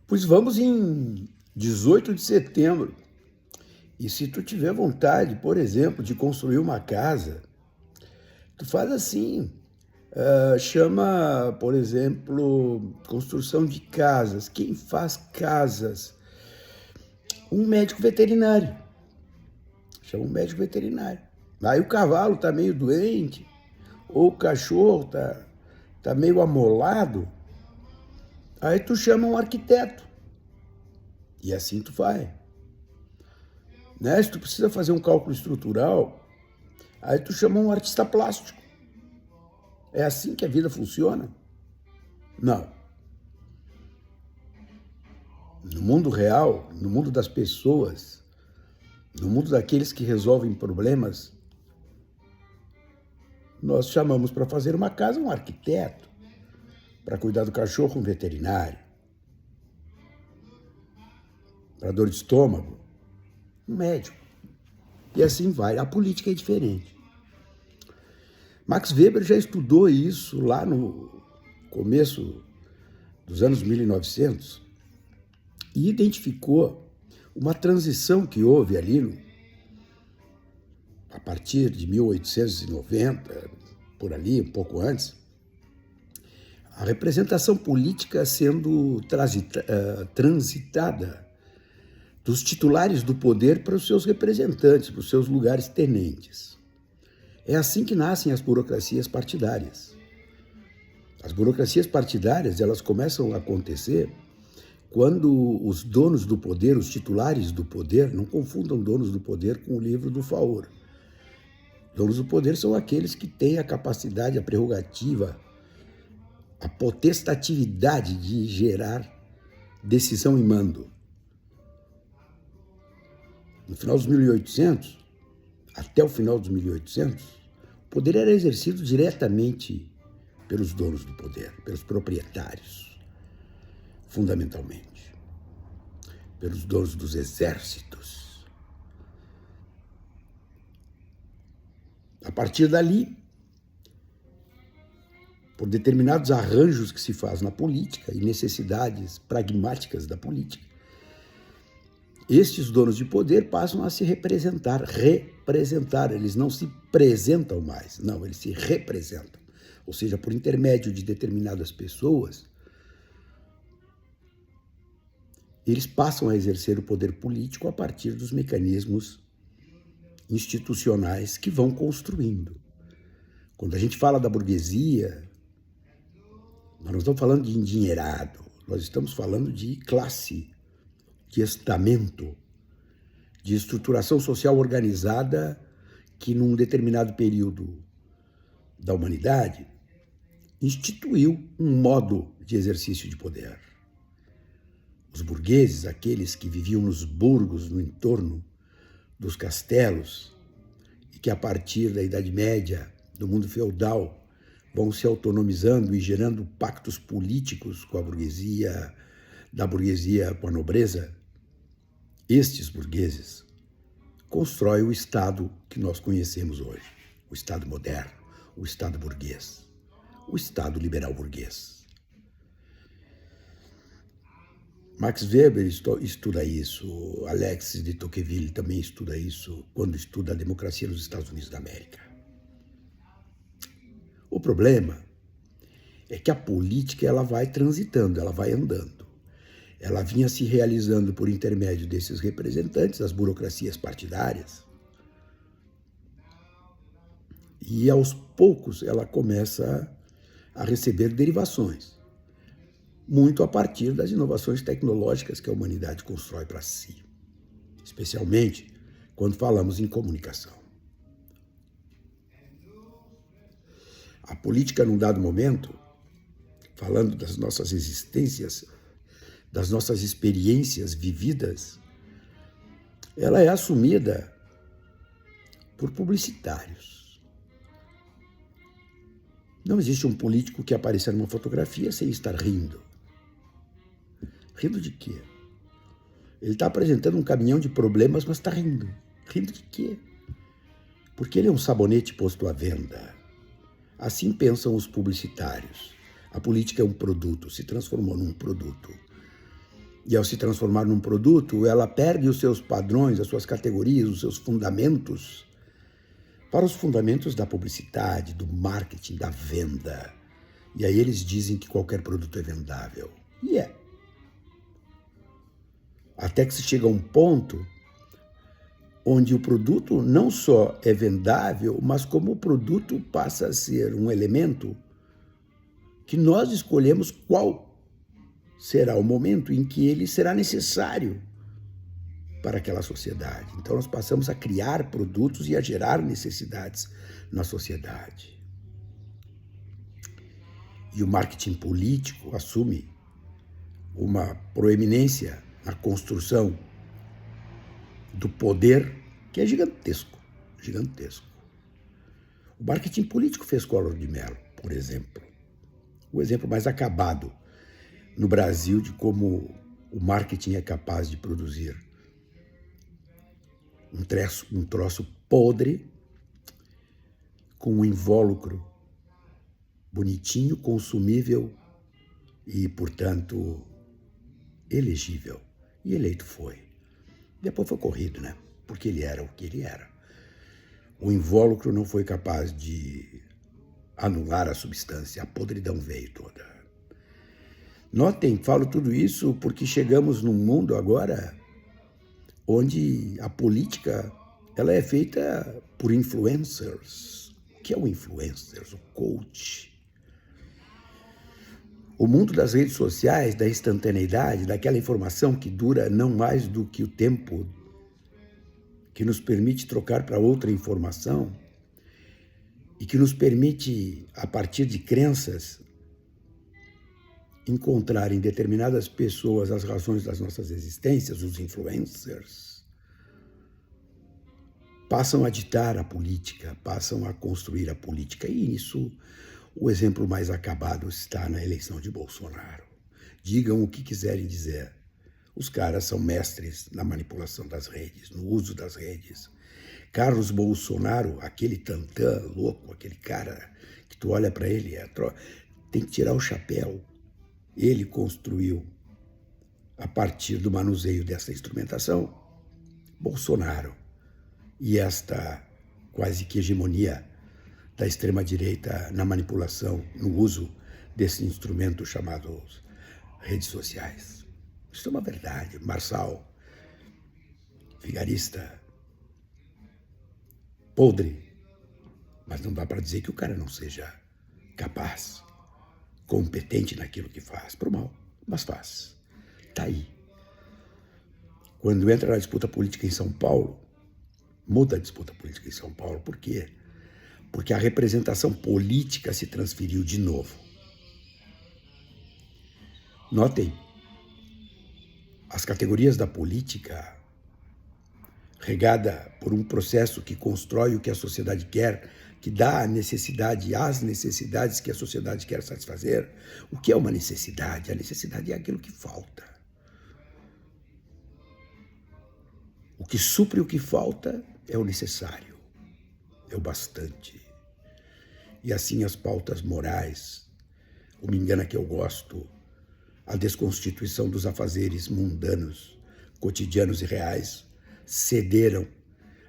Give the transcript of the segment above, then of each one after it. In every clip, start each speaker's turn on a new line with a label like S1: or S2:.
S1: Pois vamos em 18 de setembro. E se tu tiver vontade, por exemplo, de construir uma casa, tu faz assim. Chama, por exemplo, construção de casas. Quem faz casas? Um médico veterinário. Chama um médico veterinário. Aí o cavalo está meio doente, ou o cachorro tá meio amolado, aí tu chama um arquiteto. E assim tu vai. Né? Se tu precisa fazer um cálculo estrutural, aí tu chama um artista plástico. É assim que a vida funciona? Não. No mundo real, no mundo das pessoas, no mundo daqueles que resolvem problemas, nós chamamos para fazer uma casa um arquiteto, para cuidar do cachorro um veterinário, para dor de estômago um médico. E assim vai. A política é diferente. Max Weber já estudou isso lá no começo dos anos 1900 e identificou uma transição que houve ali a partir de 1890, por ali, um pouco antes, a representação política sendo transitada dos titulares do poder para os seus representantes, para os seus lugares tenentes. É assim que nascem as burocracias partidárias. As burocracias partidárias, elas começam a acontecer quando os donos do poder, os titulares do poder, não confundam donos do poder com o livro do Faur. Donos do poder são aqueles que têm a capacidade, a prerrogativa, a potestatividade de gerar decisão e mando. No final dos 1800, até o final dos 1800, o poder era exercido diretamente pelos donos do poder, pelos proprietários, fundamentalmente, pelos donos dos exércitos. A partir dali, por determinados arranjos que se faz na política e necessidades pragmáticas da política, estes donos de poder passam a se representar. Eles não se apresentam mais, não, eles se representam. Ou seja, por intermédio de determinadas pessoas, eles passam a exercer o poder político a partir dos mecanismos institucionais que vão construindo. Quando a gente fala da burguesia, nós não estamos falando de endinheirado, nós estamos falando de classe, de estamento, de estruturação social organizada que, num determinado período da humanidade, instituiu um modo de exercício de poder. Os burgueses, aqueles que viviam nos burgos, no entorno dos castelos, e que a partir da Idade Média, do mundo feudal, vão se autonomizando e gerando pactos políticos com a burguesia, da burguesia com a nobreza, estes burgueses constroem o Estado que nós conhecemos hoje, o Estado moderno, o Estado burguês, o Estado liberal burguês. Max Weber estuda isso, Alexis de Tocqueville também estuda isso quando estuda a democracia nos Estados Unidos da América. O problema é que a política ela vai transitando, ela vai andando. Ela vinha se realizando por intermédio desses representantes, as burocracias partidárias. E aos poucos ela começa a receber derivações, muito a partir das inovações tecnológicas que a humanidade constrói para si, especialmente quando falamos em comunicação. A política, num dado momento, falando das nossas existências, das nossas experiências vividas, ela é assumida por publicitários. Não existe um político que apareça numa fotografia sem estar rindo. Rindo de quê? Ele está apresentando um caminhão de problemas, mas está rindo. Rindo de quê? Porque ele é um sabonete posto à venda. Assim pensam os publicitários. A política é um produto, se transformou num produto. E ao se transformar num produto, ela perde os seus padrões, as suas categorias, os seus fundamentos, para os fundamentos da publicidade, do marketing, da venda. E aí eles dizem que qualquer produto é vendável. E é. Até que se chega a um ponto onde o produto não só é vendável, mas como o produto passa a ser um elemento que nós escolhemos qual será o momento em que ele será necessário para aquela sociedade. Então nós passamos a criar produtos e a gerar necessidades na sociedade. E o marketing político assume uma proeminência na construção do poder que é gigantesco, gigantesco. O marketing político fez Collor de Mello, por exemplo. O exemplo mais acabado no Brasil de como o marketing é capaz de produzir um troço podre com um invólucro bonitinho, consumível e, portanto, elegível. E eleito foi. Depois foi corrido, né? Porque ele era o que ele era. O invólucro não foi capaz de anular a substância, a podridão veio toda. Notem, falo tudo isso porque chegamos num mundo agora onde a política ela é feita por influencers. O que é o influencers? O coach. O mundo das redes sociais, da instantaneidade, daquela informação que dura não mais do que o tempo que nos permite trocar para outra informação e que nos permite, a partir de crenças, encontrar em determinadas pessoas as razões das nossas existências, os influencers, passam a ditar a política, passam a construir a política. E isso, o exemplo mais acabado está na eleição de Bolsonaro. Digam o que quiserem dizer. Os caras são mestres na manipulação das redes, no uso das redes. Carlos Bolsonaro, aquele tantã louco, aquele cara que tu olha para ele, tem que tirar o chapéu. Ele construiu, a partir do manuseio dessa instrumentação, Bolsonaro e esta quase que hegemonia da extrema-direita na manipulação, no uso desse instrumento chamado redes sociais. Isso é uma verdade. Marçal, vigarista, podre, mas não dá para dizer que o cara não seja capaz, competente naquilo que faz, pro mal, mas faz. Tá aí. Quando entra na disputa política em São Paulo, muda a disputa política em São Paulo. Por quê? Porque a representação política se transferiu de novo. Notem, as categorias da política, regada por um processo que constrói o que a sociedade quer, que dá a necessidade, as necessidades que a sociedade quer satisfazer. O que é uma necessidade? A necessidade é aquilo que falta. O que supre o que falta é o necessário, é o bastante. E assim as pautas morais, o me engana que eu gosto, a desconstituição dos afazeres mundanos, cotidianos e reais, cederam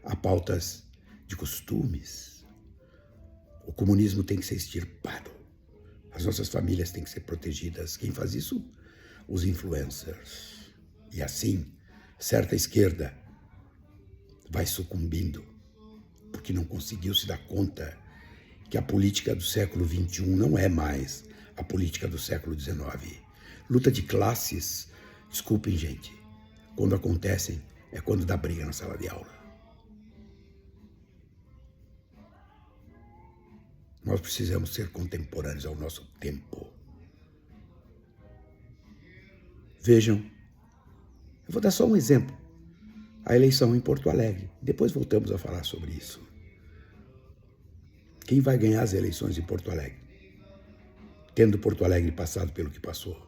S1: a pautas de costumes. O comunismo tem que ser extirpado. As nossas famílias têm que ser protegidas. Quem faz isso? Os influencers. E assim, certa esquerda vai sucumbindo, porque não conseguiu se dar conta que a política do século XXI não é mais a política do século XIX. Luta de classes, desculpem, gente, quando acontecem é quando dá briga na sala de aula. Nós precisamos ser contemporâneos ao nosso tempo. Vejam, eu vou dar só um exemplo. A eleição em Porto Alegre. Depois voltamos a falar sobre isso. Quem vai ganhar as eleições em Porto Alegre? Tendo Porto Alegre passado pelo que passou,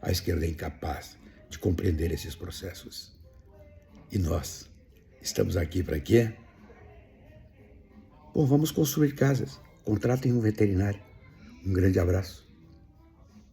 S1: a esquerda é incapaz de compreender esses processos. E nós estamos aqui para quê? Bom, vamos construir casas. Contratem um veterinário. Um grande abraço.